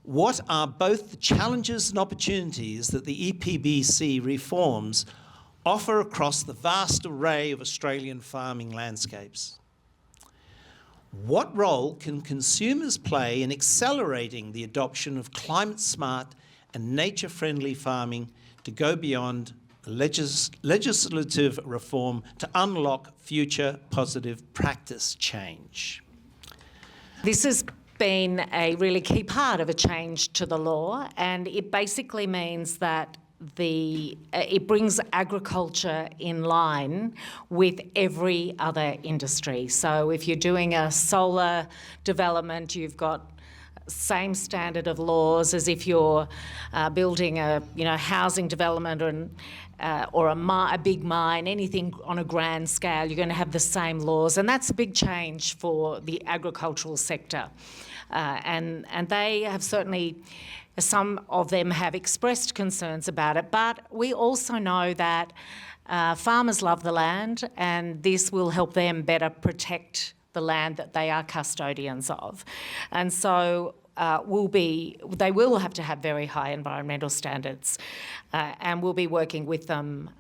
What are both the challenges and opportunities that the EPBC reforms offer across the vast array of Australian farming landscapes? What role can consumers play in accelerating the adoption of climate-smart and nature-friendly farming to go beyond legislative reform to unlock future positive practice change? This has been a really key part of a change to the law, and it basically means that it brings agriculture in line with every other industry. So if you're doing a solar development, you've got same standard of laws as if you're building a housing development or a big mine, anything on a grand scale. You're going to have the same laws, and that's a big change for the agricultural sector. And they have certainly, some of them have expressed concerns about it, but we also know that farmers love the land, and this will help them better protect the land that they are custodians of. And so they will have to have very high environmental standards, and we'll be working with them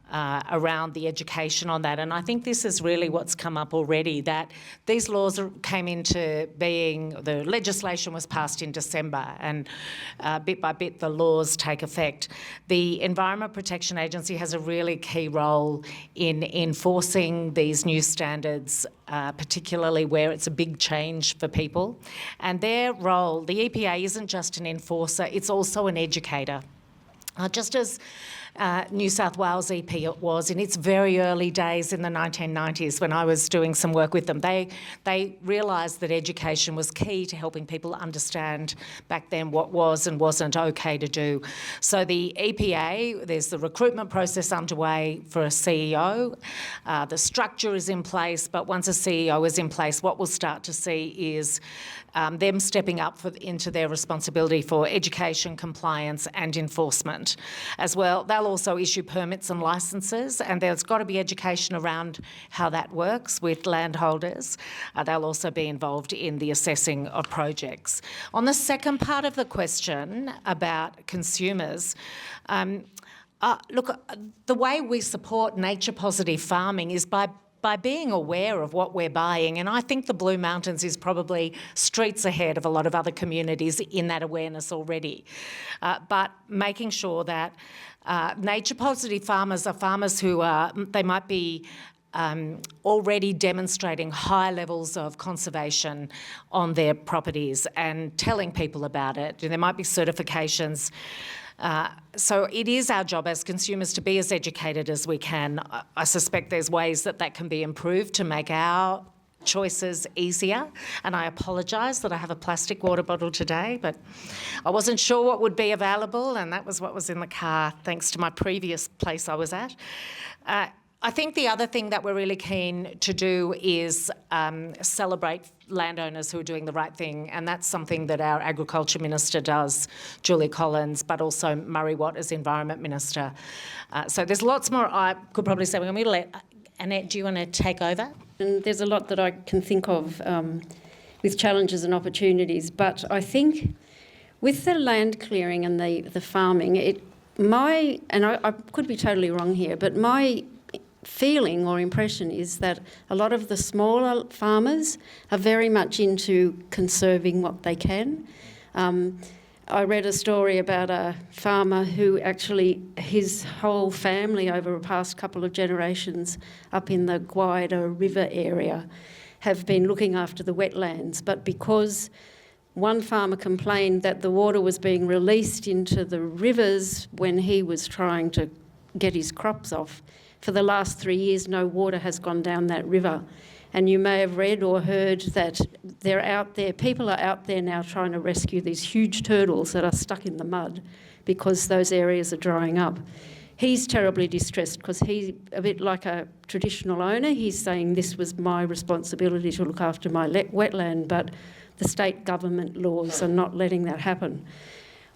around the education on that. And I think this is really what's come up already, that these laws came into being, the legislation was passed in December, and bit by bit the laws take effect. The Environment Protection Agency has a really key role in enforcing these new standards, particularly where it's a big change for people. And their role, the EPA isn't just an enforcer, it's also an educator. Just as New South Wales EP was in its very early days in the 1990s when I was doing some work with them. They realised that education was key to helping people understand back then what was and wasn't okay to do. So the EPA, there's the recruitment process underway for a CEO. The structure is in place, but once a CEO is in place, what we'll start to see is them stepping up into their responsibility for education, compliance and enforcement as well. They'll also issue permits and licences, and there's got to be education around how that works with landholders. They'll also be involved in the assessing of projects. On the second part of the question about consumers, look, the way we support nature-positive farming is by being aware of what we're buying. And I think the Blue Mountains is probably streets ahead of a lot of other communities in that awareness already. But making sure that nature-positive farmers are farmers who they might be already demonstrating high levels of conservation on their properties and telling people about it. There might be certifications. So it is our job as consumers to be as educated as we can. I suspect there's ways that can be improved to make our choices easier, and I apologise that I have a plastic water bottle today, but I wasn't sure what would be available, and that was what was in the car thanks to my previous place I was at. I think the other thing that we're really keen to do is celebrate landowners who are doing the right thing, and that's something that our Agriculture Minister does, Julie Collins, but also Murray Watt as Environment Minister. So there's lots more I could probably say. We're going to let Annette, do you want to take over? And there's a lot that I can think of with challenges and opportunities, but I think with the land clearing and the farming, I could be totally wrong here, but my feeling or impression is that a lot of the smaller farmers are very much into conserving what they can. I read a story about a farmer who actually, his whole family over the past couple of generations up in the Gwydir River area have been looking after the wetlands, but because one farmer complained that the water was being released into the rivers when he was trying to get his crops off, for the last 3 years, no water has gone down that river. And you may have read or heard that people are out there now trying to rescue these huge turtles that are stuck in the mud because those areas are drying up. He's terribly distressed because he's a bit like a traditional owner. He's saying this was my responsibility to look after my wetland, but the state government laws are not letting that happen.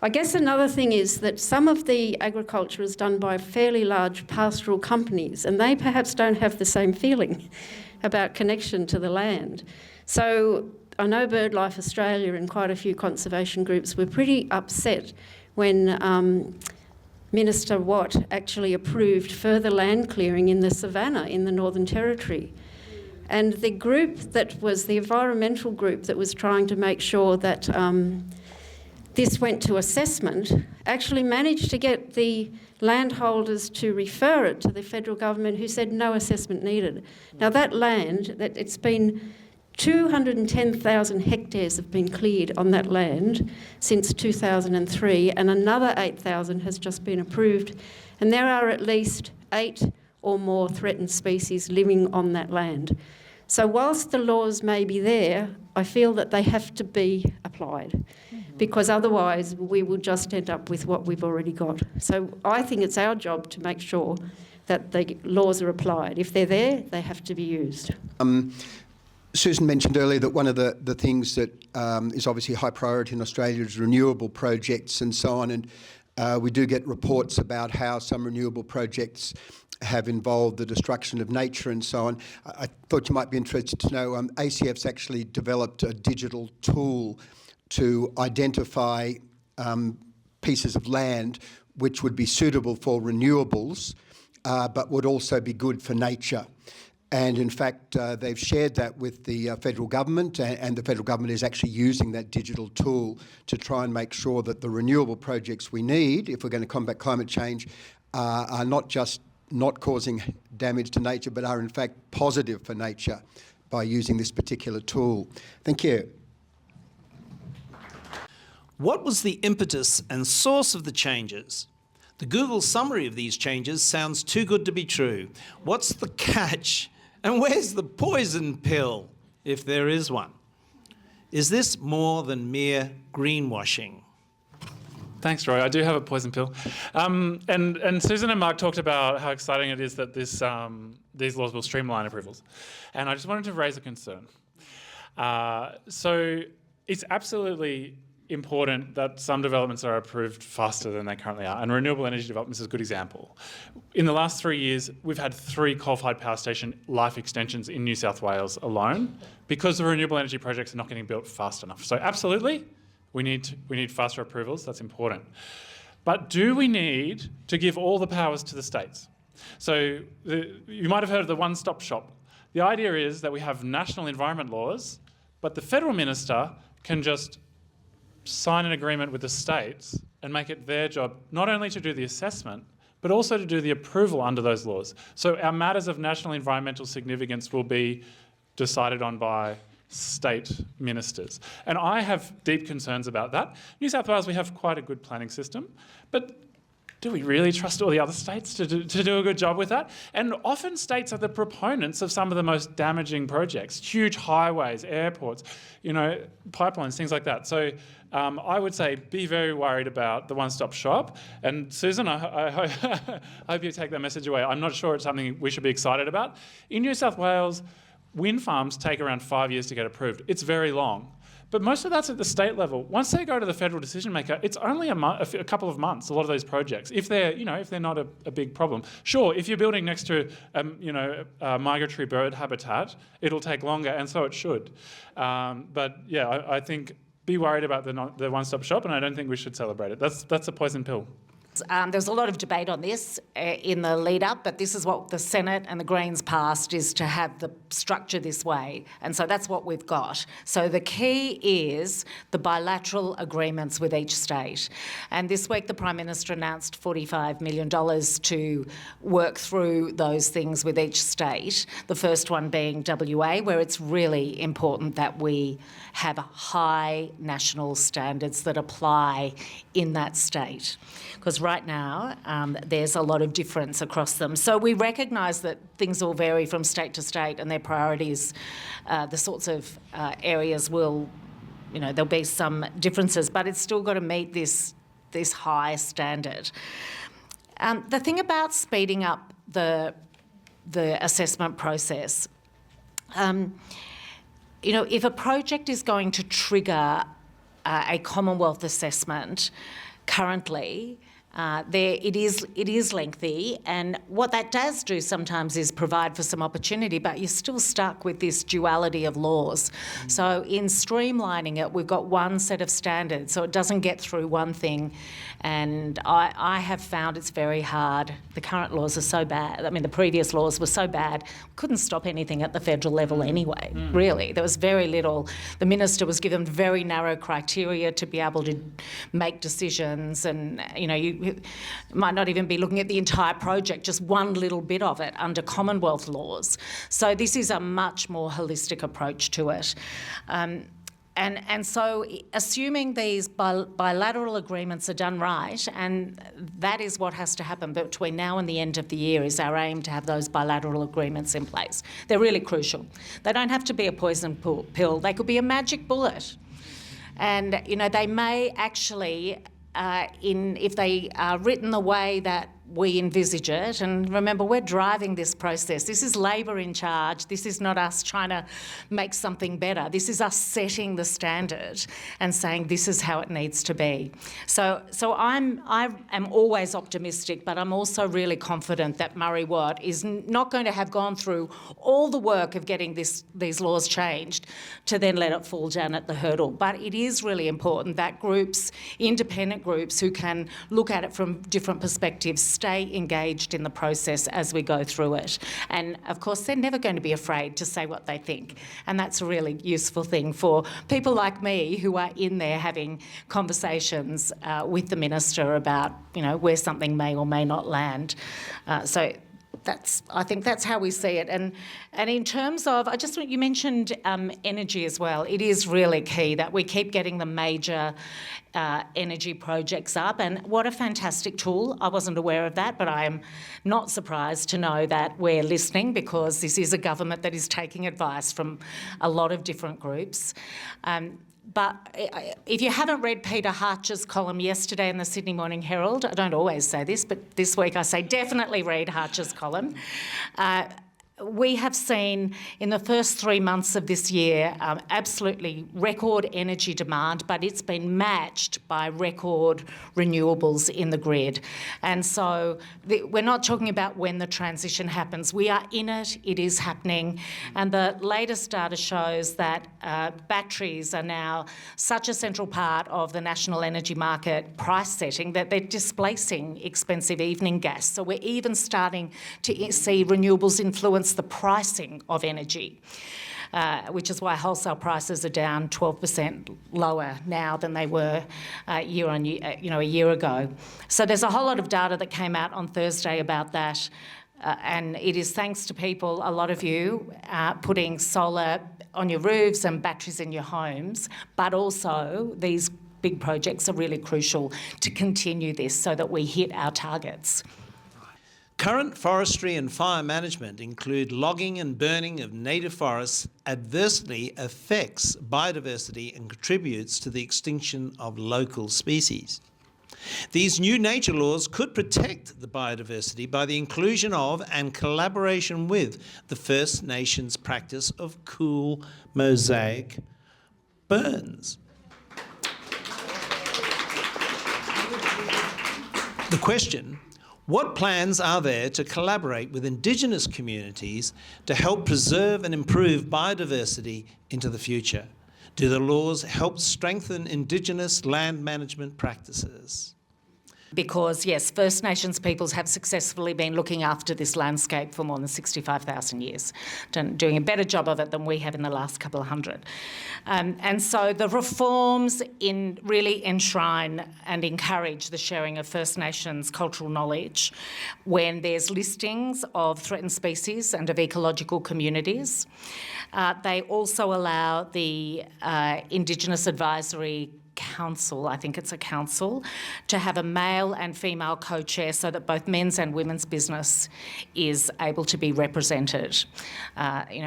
I guess another thing is that some of the agriculture is done by fairly large pastoral companies, and they perhaps don't have the same feeling about connection to the land. So I know BirdLife Australia and quite a few conservation groups were pretty upset when Minister Watt actually approved further land clearing in the savannah in the Northern Territory. And the group that was the environmental group that was trying to make sure that this went to assessment actually managed to get the landholders to refer it to the federal government, who said no assessment needed. Now that land, it's been 210,000 hectares have been cleared on that land since 2003, and another 8,000 has just been approved. And there are at least 8 or more threatened species living on that land. So whilst the laws may be there, I feel that they have to be applied, because otherwise we will just end up with what we've already got. So I think it's our job to make sure that the laws are applied. If they're there, they have to be used. Susan mentioned earlier that one of the things that is obviously high priority in Australia is renewable projects and so on, and we do get reports about how some renewable projects have involved the destruction of nature and so on. I thought you might be interested to know ACF's actually developed a digital tool to identify pieces of land which would be suitable for renewables but would also be good for nature. And in fact, they've shared that with the federal government, and the federal government is actually using that digital tool to try and make sure that the renewable projects we need, if we're going to combat climate change, are not just not causing damage to nature, but are in fact positive for nature by using this particular tool. Thank you. What was the impetus and source of the changes? The Google summary of these changes sounds too good to be true. What's the catch? And where's the poison pill, if there is one? Is this more than mere greenwashing? Thanks, Roy. I do have a poison pill. And Susan and Mark talked about how exciting it is that these laws will streamline approvals. And I just wanted to raise a concern. So it's absolutely important that some developments are approved faster than they currently are, and renewable energy development is a good example. In the last 3 years, we've had 3 coal-fired power station life extensions in New South Wales alone because the renewable energy projects are not getting built fast enough. So absolutely, we need faster approvals. That's important. But do we need to give all the powers to the states? So you might have heard of the one-stop shop. The idea is that we have national environment laws, but the federal minister can just sign an agreement with the states and make it their job not only to do the assessment, but also to do the approval under those laws. So our matters of national environmental significance will be decided on by state ministers. And I have deep concerns about that. New South Wales, we have quite a good planning system, but do we really trust all the other states to do a good job with that? And often states are the proponents of some of the most damaging projects, huge highways, airports, pipelines, things like that. So I would say be very worried about the one-stop shop. And Susan, I hope you take that message away. I'm not sure it's something we should be excited about. In New South Wales, wind farms take around 5 years to get approved. It's very long. But most of that's at the state level. Once they go to the federal decision maker, it's only a couple of months, a lot of those projects, if they're not a big problem. Sure, if you're building next to migratory bird habitat, it'll take longer, and so it should. But yeah, I think be worried about the one-stop shop, and I don't think we should celebrate it. That's a poison pill. There's a lot of debate on this in the lead-up, but this is what the Senate and the Greens passed, is to have the structure this way. And so that's what we've got. So the key is the bilateral agreements with each state. And this week the Prime Minister announced $45 million to work through those things with each state, the first one being WA, where it's really important that we have high national standards that apply in that state. Because right now, there's a lot of difference across them. So we recognise that things will vary from state to state, and their priorities, the sorts of areas will, there'll be some differences, but it's still got to meet this high standard. The thing about speeding up the assessment process, if a project is going to trigger a Commonwealth assessment, currently, It is lengthy, and what that does do sometimes is provide for some opportunity, but you're still stuck with this duality of laws. So in streamlining it, we've got one set of standards, so it doesn't get through one thing, and I have found it's very hard. The current laws are so bad. I mean, the previous laws were so bad, couldn't stop anything at the federal level anyway, really. There was very little. The minister was given very narrow criteria to be able to make decisions, and, you might not even be looking at the entire project, just one little bit of it under Commonwealth laws. So this is a much more holistic approach to it. And so assuming these bilateral agreements are done right, and that is what has to happen between now and the end of the year, is our aim to have those bilateral agreements in place. They're really crucial. They don't have to be a poison pill. They could be a magic bullet. And, they may actually, if they are written the way that we envisage it, and remember, we're driving this process. This is Labor in charge. This is not us trying to make something better. This is us setting the standard and saying this is how it needs to be. So I am always optimistic, but I'm also really confident that Murray Watt is not going to have gone through all the work of getting these laws changed to then let it fall down at the hurdle. But it is really important that groups, independent groups who can look at it from different perspectives, stay engaged in the process as we go through it. And of course, they're never going to be afraid to say what they think. And that's a really useful thing for people like me who are in there having conversations with the minister about, where something may or may not land. I think that's how we see it. And in terms of, you mentioned energy as well. It is really key that we keep getting the major energy projects up, and what a fantastic tool. I wasn't aware of that, but I am not surprised to know that we're listening, because this is a government that is taking advice from a lot of different groups. But if you haven't read Peter Hartcher's column yesterday in the Sydney Morning Herald, I don't always say this, but this week I say definitely read Hartcher's column. We have seen in the first 3 months of this year absolutely record energy demand, but it's been matched by record renewables in the grid. And so we're not talking about when the transition happens. We are in it, it is happening. And the latest data shows that batteries are now such a central part of the national energy market price setting that they're displacing expensive evening gas. So we're even starting to see renewables influence the pricing of energy, which is why wholesale prices are down 12% lower now than they were a year ago. So there's a whole lot of data that came out on Thursday about that, and it is thanks to people, a lot of you, putting solar on your roofs and batteries in your homes, but also these big projects are really crucial to continue this so that we hit our targets. Current forestry and fire management include logging and burning of native forests adversely affects biodiversity and contributes to the extinction of local species. These new nature laws could protect the biodiversity by the inclusion of and collaboration with the First Nations practice of cool mosaic burns. The question: what plans are there to collaborate with Indigenous communities to help preserve and improve biodiversity into the future? Do the laws help strengthen Indigenous land management practices? Because, yes, First Nations peoples have successfully been looking after this landscape for more than 65,000 years, doing a better job of it than we have in the last couple of hundred. And so the reforms really enshrine and encourage the sharing of First Nations cultural knowledge when there's listings of threatened species and of ecological communities. They also allow the Indigenous Advisory Council, I think it's a council, to have a male and female co-chair so that both men's and women's business is able to be represented.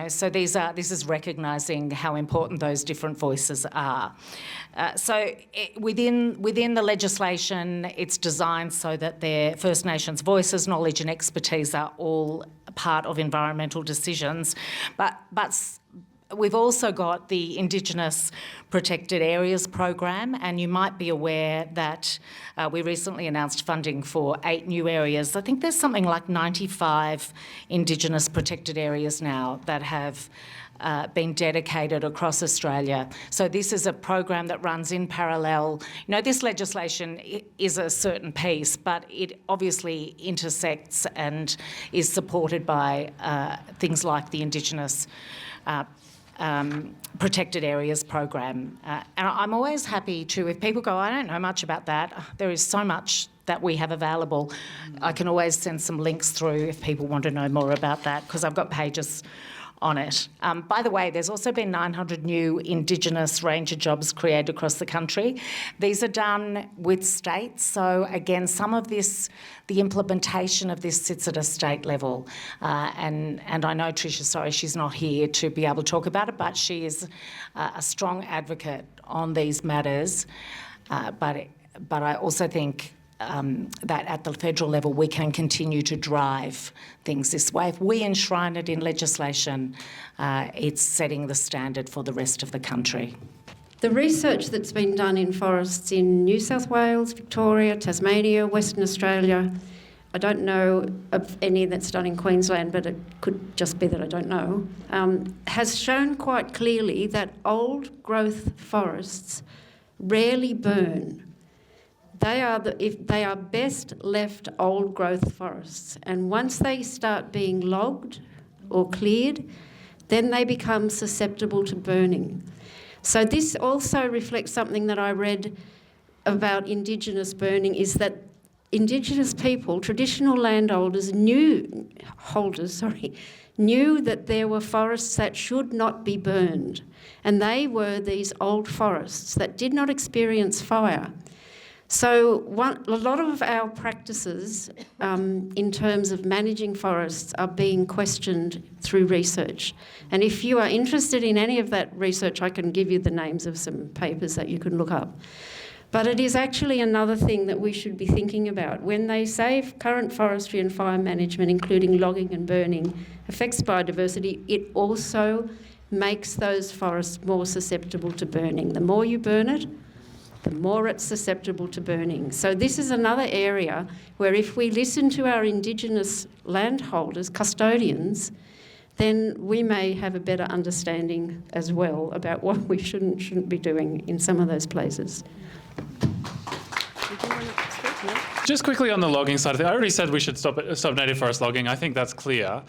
So this is recognising how important those different voices are. Within the legislation, it's designed so that their First Nations voices, knowledge and expertise are all part of environmental decisions, but we've also got the Indigenous Protected Areas program, and you might be aware that we recently announced funding for 8 new areas. I think there's something like 95 Indigenous protected areas now that have been dedicated across Australia. So this is a program that runs in parallel. You know, this legislation is a certain piece, but it obviously intersects and is supported by things like the Indigenous Protected Areas program. And I'm always happy to, if people go, I don't know much about that, there is so much that we have available. I can always send some links through if people want to know more about that, because I've got pages on it. By the way, there's also been 900 new Indigenous ranger jobs created across the country. These are done with states, so again, some of this, the implementation of this sits at a state level. And I know Tricia, sorry, she's not here to be able to talk about it, but she is a strong advocate on these matters. But I also think that at the federal level we can continue to drive things this way. If we enshrine it in legislation, it's setting the standard for the rest of the country. The research that's been done in forests in New South Wales, Victoria, Tasmania, Western Australia, I don't know of any that's done in Queensland, but it could just be that I don't know, has shown quite clearly that old growth forests rarely burn. They are best left old growth forests, and once they start being logged or cleared, then they become susceptible to burning. So this also reflects something that I read about Indigenous burning, is that Indigenous people, traditional landholders, knew that there were forests that should not be burned, and they were these old forests that did not experience fire. So a lot of our practices in terms of managing forests are being questioned through research. And if you are interested in any of that research, I can give you the names of some papers that you can look up. But it is actually another thing that we should be thinking about. When they say current forestry and fire management, including logging and burning, affects biodiversity, it also makes those forests more susceptible to burning. The more you burn it, the more it's susceptible to burning. So this is another area where if we listen to our Indigenous landholders, custodians, then we may have a better understanding as well about what we shouldn't be doing in some of those places. Just quickly on the logging side of things, I already said we should stop native forest logging. I think that's clear.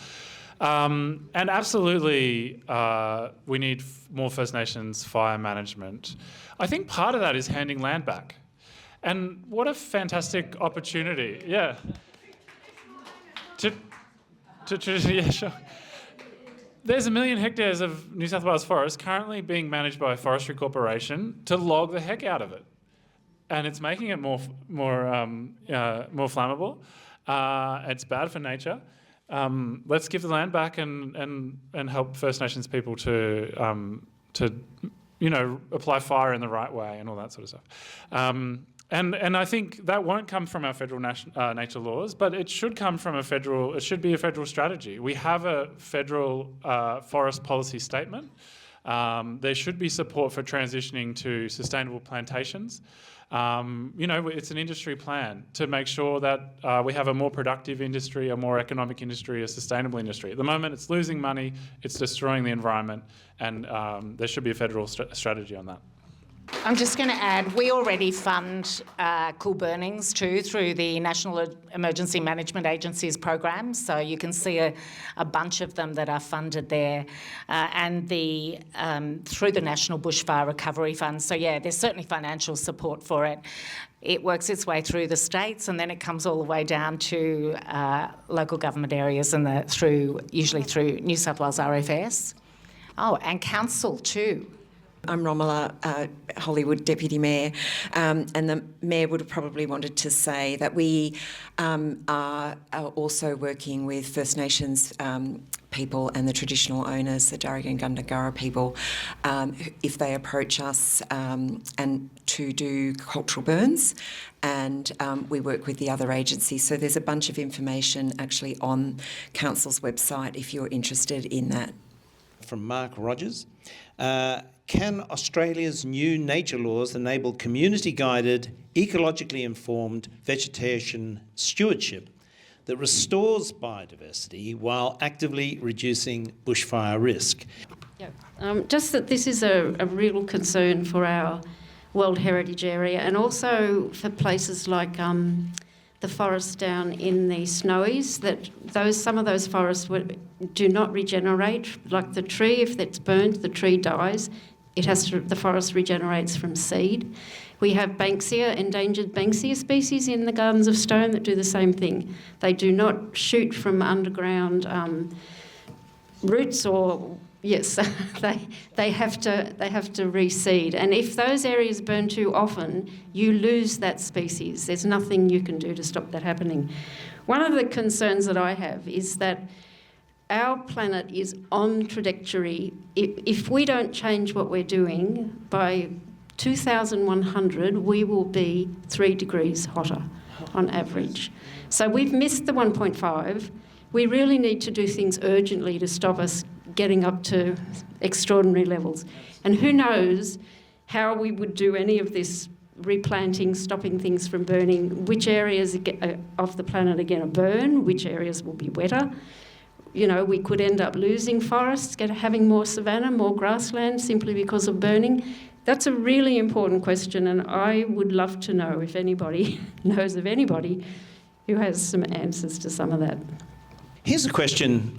And absolutely, we need more First Nations fire management. I think part of that is handing land back. And what a fantastic opportunity, yeah. Yeah, sure. There's 1 million hectares of New South Wales forest currently being managed by a forestry corporation to log the heck out of it. And it's making it more flammable. It's bad for nature. Let's give the land back and help First Nations people to apply fire in the right way and all that sort of stuff. And I think that won't come from our federal nature laws, but it should come from it should be a federal strategy. We have a federal forest policy statement. There should be support for transitioning to sustainable plantations. It's an industry plan to make sure that we have a more productive industry, a more economic industry, a sustainable industry. At the moment, it's losing money, it's destroying the environment, and there should be a federal strategy on that. I'm just going to add, we already fund cool burnings too through the National Emergency Management Agency's program, so you can see a bunch of them that are funded there, and through the National Bushfire Recovery Fund. So yeah, there's certainly financial support for it. It works its way through the states, and then it comes all the way down to local government areas, and usually through New South Wales RFS. Oh, and council too. I'm Romola, Hollywood Deputy Mayor, and the Mayor would have probably wanted to say that we are also working with First Nations people and the traditional owners, the Darug and Gundungurra people, if they approach us and to do cultural burns, and we work with the other agencies. So there's a bunch of information actually on Council's website if you're interested in that. from Mark Rogers. Can Australia's new nature laws enable community-guided, ecologically informed vegetation stewardship that restores biodiversity while actively reducing bushfire risk? Just that this is a real concern for our World Heritage Area, and also for places like the forests down in the Snowies, that some of those forests do not regenerate. Like the tree, if it's burnt, the tree dies. The forest regenerates from seed. We have Banksia, endangered Banksia species in the Gardens of Stone that do the same thing. They do not shoot from underground roots, or yes, they have to reseed. And if those areas burn too often, you lose that species. There's nothing you can do to stop that happening. One of the concerns that I have is that our planet is on trajectory. If we don't change what we're doing, by 2100 we will be 3 degrees hotter on average. So we've missed the 1.5. We really need to do things urgently to stop us getting up to extraordinary levels. And who knows how we would do any of this replanting, stopping things from burning, which areas of the planet are going to burn, which areas will be wetter. You know, we could end up losing forests, having more savanna, more grassland simply because of burning. That's a really important question, and I would love to know if anybody knows of anybody who has some answers to some of that. Here's a question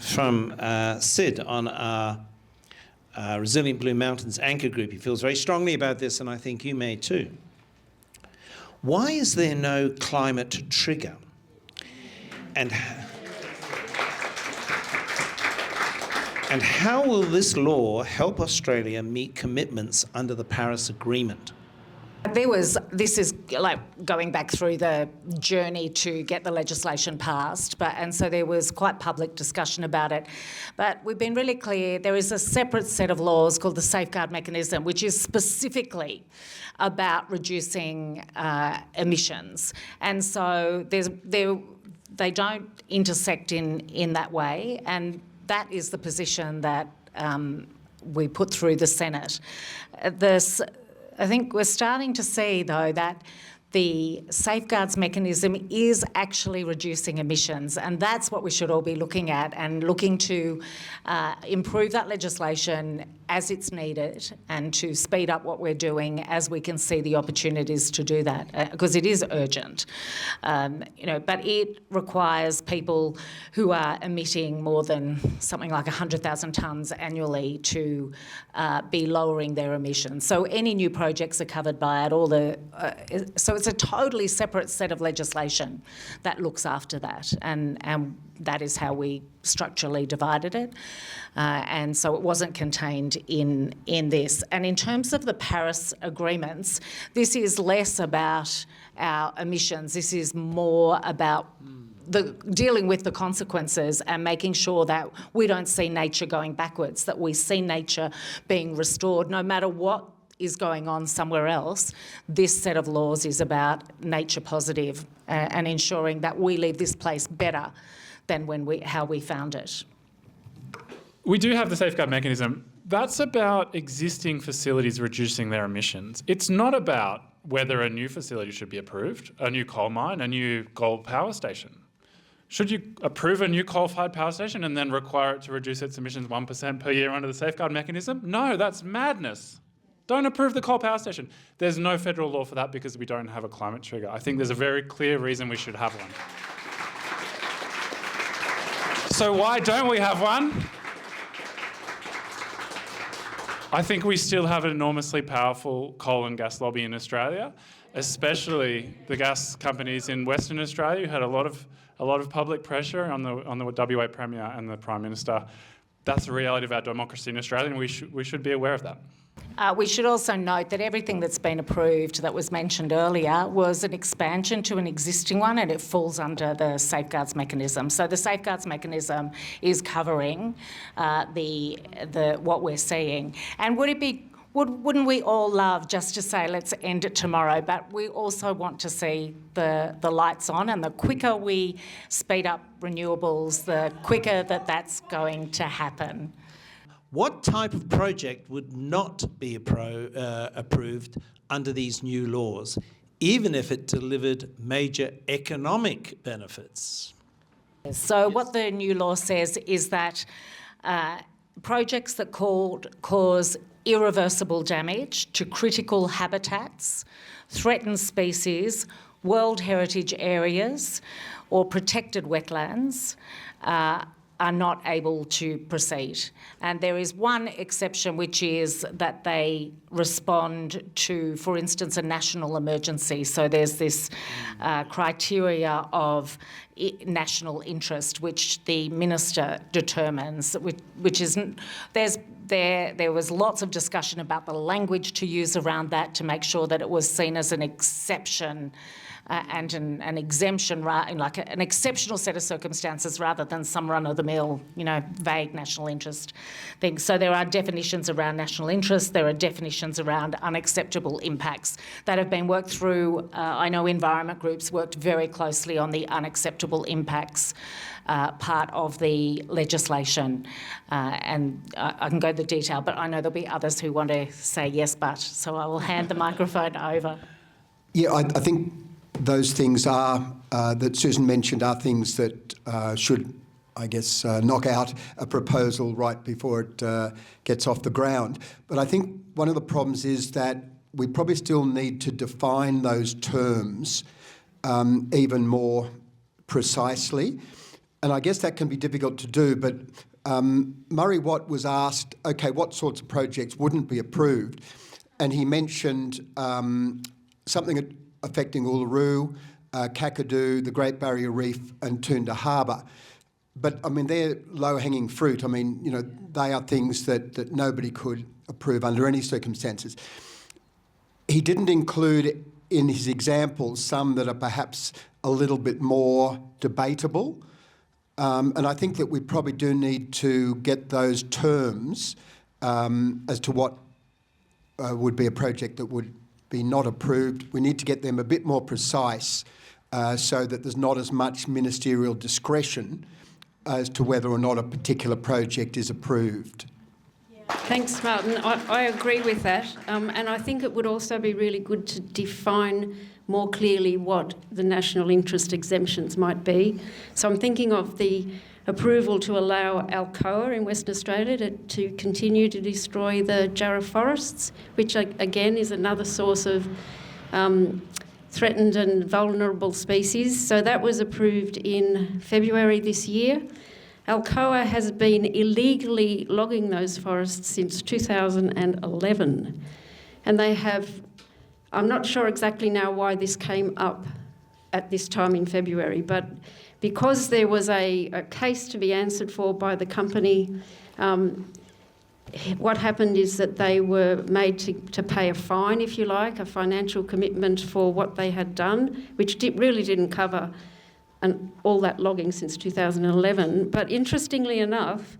from Sid on our Resilient Blue Mountains anchor group. He feels very strongly about this, and I think you may too. Why is there no climate trigger? And how will this law help Australia meet commitments under the Paris Agreement? This is like going back through the journey to get the legislation passed, and so there was quite public discussion about it. But we've been really clear, there is a separate set of laws called the Safeguard Mechanism, which is specifically about reducing emissions. And so they don't intersect in that way, and that is the position that we put through the Senate. I think we're starting to see, though, that the safeguards mechanism is actually reducing emissions, and that's what we should all be looking at and looking to improve that legislation as it's needed and to speed up what we're doing as we can see the opportunities to do that, because it is urgent. But it requires people who are emitting more than something like 100,000 tonnes annually to be lowering their emissions. So any new projects are covered by it. So it's a totally separate set of legislation that looks after that, and that is how we structurally divided it. And so it wasn't contained in this. And in terms of the Paris agreements, this is less about our emissions. This is more about dealing with the consequences and making sure that we don't see nature going backwards, that we see nature being restored no matter what is going on somewhere else. This set of laws is about nature positive and ensuring that we leave this place better than how we found it. We do have the safeguard mechanism. That's about existing facilities reducing their emissions. It's not about whether a new facility should be approved, a new coal mine, a new coal power station. Should you approve a new coal-fired power station and then require it to reduce its emissions 1% per year under the safeguard mechanism? No, that's madness. Don't approve the coal power station. There's no federal law for that because we don't have a climate trigger. I think there's a very clear reason we should have one. So why don't we have one? I think we still have an enormously powerful coal and gas lobby in Australia, especially the gas companies in Western Australia who had a lot of public pressure on the WA Premier and the Prime Minister. That's the reality of our democracy in Australia, and we should be aware of that. We should also note that everything that's been approved that was mentioned earlier was an expansion to an existing one, and it falls under the safeguards mechanism. So the safeguards mechanism is covering what we're seeing. And wouldn't we all love just to say, let's end it tomorrow? But we also want to see the lights on, and the quicker we speed up renewables, the quicker that's going to happen. What type of project would not be approved under these new laws, even if it delivered major economic benefits? So what the new law says is that projects that cause irreversible damage to critical habitats, threatened species, World Heritage areas or protected wetlands are not able to proceed. And there is one exception, which is that they respond to, for instance, a national emergency. So there's this criteria of national interest, which the minister determines, which isn't, there was lots of discussion about the language to use around that to make sure that it was seen as an exception and an exemption, like an exceptional set of circumstances rather than some run-of-the-mill, vague national interest thing. So there are definitions around national interest, there are definitions around unacceptable impacts that have been worked through. I know environment groups worked very closely on the unacceptable impacts part of the legislation. And I can go into the detail, but I know there'll be others who want to say yes, but. So I will hand the microphone over. Yeah, I think those things are, that Susan mentioned, are things that should, I guess, knock out a proposal right before it gets off the ground. But I think one of the problems is that we probably still need to define those terms even more precisely. And I guess that can be difficult to do, but Murray Watt was asked, okay, what sorts of projects wouldn't be approved? And he mentioned something affecting Uluru, Kakadu, the Great Barrier Reef and Toondah Harbour. But, I mean, they're low-hanging fruit. I mean, they are things that nobody could approve under any circumstances. He didn't include in his examples some that are perhaps a little bit more debatable. And I think that we probably do need to get those terms as to what would be a project that would be not approved. We need to get them a bit more precise so that there's not as much ministerial discretion as to whether or not a particular project is approved. Thanks, Martin. I agree with that. And I think it would also be really good to define more clearly what the national interest exemptions might be. So I'm thinking of the approval to allow Alcoa in Western Australia to continue to destroy the Jarrah forests, which again is another source of threatened and vulnerable species. So that was approved in February this year. Alcoa has been illegally logging those forests since 2011. And they have, I'm not sure exactly now why this came up at this time in February, but because there was a case to be answered for by the company, what happened is that they were made to pay a fine, if you like, a financial commitment for what they had done, which really didn't cover all that logging since 2011. But interestingly enough,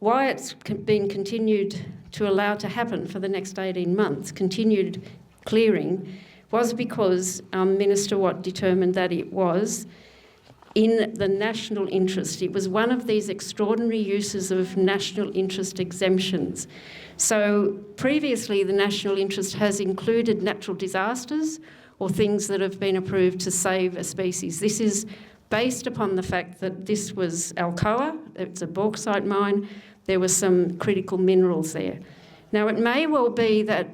why it's been continued to allow to happen for the next 18 months, continued clearing, was because Minister Watt determined that it was in the national interest. It was one of these extraordinary uses of national interest exemptions. So previously the national interest has included natural disasters or things that have been approved to save a species. This is based upon the fact that this was Alcoa, it's a bauxite mine, there were some critical minerals there. Now it may well be that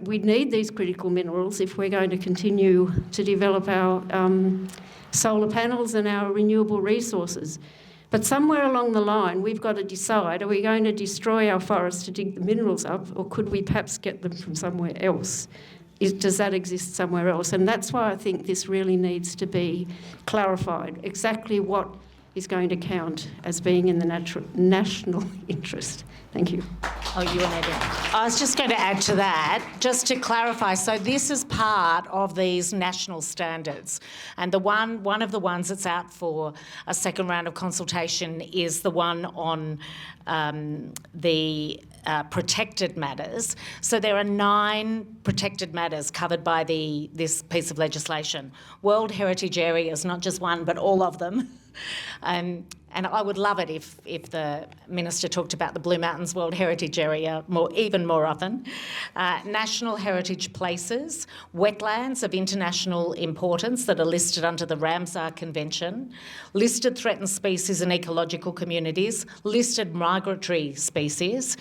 we need these critical minerals if we're going to continue to develop our solar panels and our renewable resources. But somewhere along the line, we've got to decide, are we going to destroy our forests to dig the minerals up, or could we perhaps get them from somewhere else? Does that exist somewhere else? And that's why I think this really needs to be clarified, exactly what is going to count as being in the national interest. Thank you. Oh, you and Adrian. I was just going to add to that, just to clarify. So this is part of these national standards, and one of the ones that's out for a second round of consultation is the one on the protected matters. So there are 9 protected matters covered by this piece of legislation. World Heritage areas, not just one, but all of them. and I would love it if the Minister talked about the Blue Mountains World Heritage Area even more often. National heritage places, wetlands of international importance that are listed under the Ramsar Convention, listed threatened species and ecological communities, listed migratory species,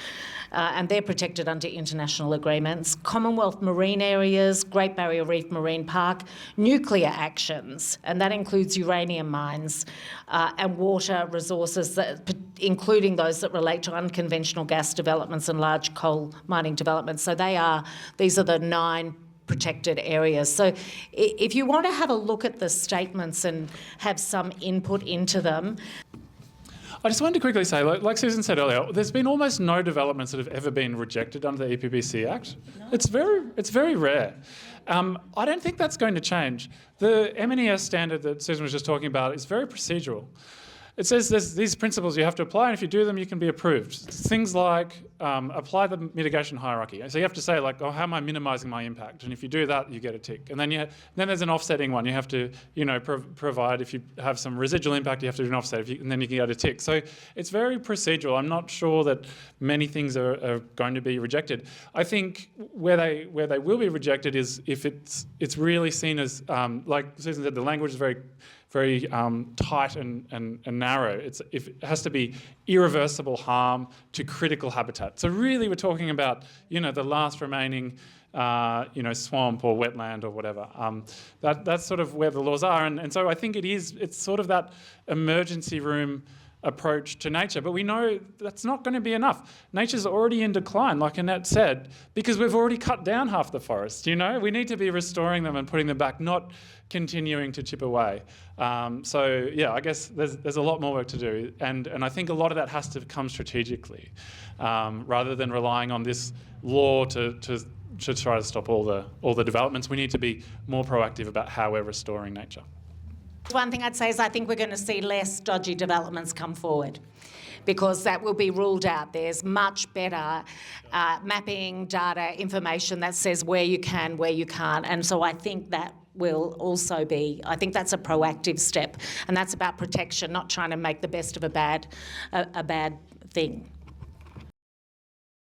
and they're protected under international agreements, Commonwealth marine areas, Great Barrier Reef Marine Park, nuclear actions, and that includes uranium mines and water resources, including those that relate to unconventional gas developments and large coal mining developments. So these are the 9 protected areas. So if you want to have a look at the statements and have some input into them. I just wanted to quickly say, like Susan said earlier, there's been almost no developments that have ever been rejected under the EPBC Act. No. It's very rare. I don't think that's going to change. The MNES standard that Susan was just talking about is very procedural. It says there's these principles you have to apply, and if you do them, you can be approved. Things like apply the mitigation hierarchy. So you have to say, like, oh, how am I minimising my impact? And if you do that, you get a tick. And then there's an offsetting one. You have to, provide, if you have some residual impact, you have to do an offset, and then you can get a tick. So it's very procedural. I'm not sure that many things are going to be rejected. I think where they will be rejected is if it's really seen as, like Susan said, the language is very tight and narrow. If it has to be irreversible harm to critical habitat. So really we're talking about, the last remaining, swamp or wetland or whatever. That's sort of where the laws are. And so I think it's sort of that emergency room approach to nature. But we know that's not going to be enough. Nature's already in decline, like Annette said, because we've already cut down half the forest, We need to be restoring them and putting them back, not continuing to chip away. I guess there's a lot more work to do. And I think a lot of that has to come strategically, rather than relying on this law to try to stop all the developments. We need to be more proactive about how we're restoring nature. One thing I'd say is I think we're going to see less dodgy developments come forward because that will be ruled out. There's much better mapping, data, information that says where you can, where you can't. And so I think that will also be, I think that's a proactive step. And that's about protection, not trying to make the best of a bad thing.